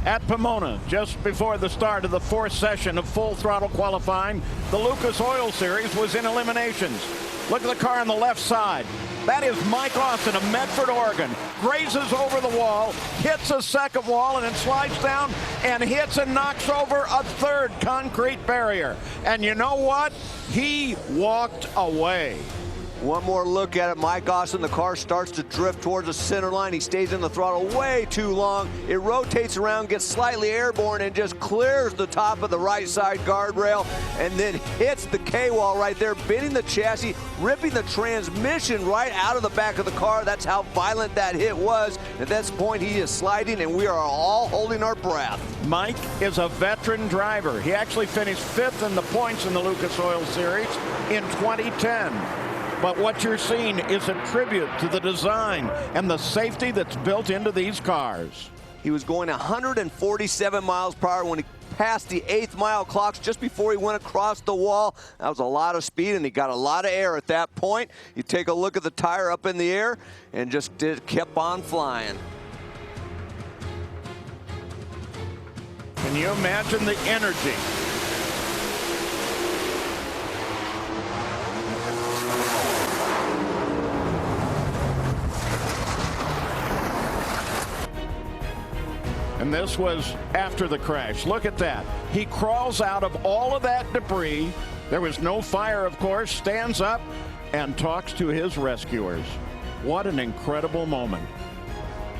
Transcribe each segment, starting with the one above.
At Pomona, just before the start of the fourth session of full throttle qualifying, the Lucas Oil Series was in eliminations. Look at the car on the left side. That is Mike Austin of Medford, Oregon. Grazes over the wall, hits a second wall, and then slides down and hits and knocks over a third concrete barrier. And you know what? He walked away. One more look at it. Mike Austin, the car starts to drift towards the center line. He stays in the throttle way too long. It rotates around, gets slightly airborne, and just clears the top of the right side guardrail, and then hits the K-wall right there, bending the chassis, ripping the transmission right out of the back of the car. That's how violent that hit was. At this point, he is sliding, and we are all holding our breath. Mike is a veteran driver. He actually finished 5th in the points in the Lucas Oil Series in 2010. But what you're seeing is a tribute to the design and the safety that's built into these cars. He was going 147 miles per hour when he passed the 8th mile clocks just before he went across the wall. That was a lot of speed, and he got a lot of air at that point. You take a look at the tire up in the air and just kept on flying. Can you imagine the energy? And this was after the crash. Look at that. He crawls out of all of that debris. There was no fire, of course. Stands up and talks to his rescuers. What an incredible moment.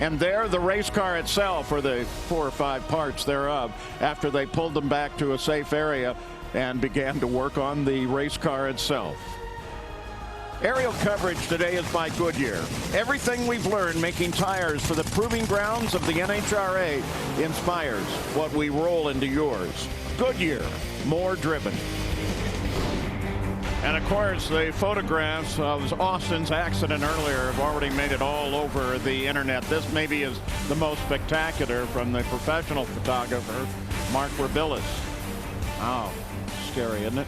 And there, the race car itself, or the 4 or 5 parts thereof, after they pulled them back to a safe area and began to work on the race car itself. Aerial coverage today is by Goodyear. Everything we've learned making tires for the proving grounds of the NHRA inspires what we roll into yours. Goodyear, more driven. And of course, the photographs of Austin's accident earlier have already made it all over the internet. This maybe is the most spectacular from the professional photographer, Mark Rabillis. Wow, scary, isn't it?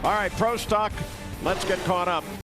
All right, Pro Stock. Let's get caught up.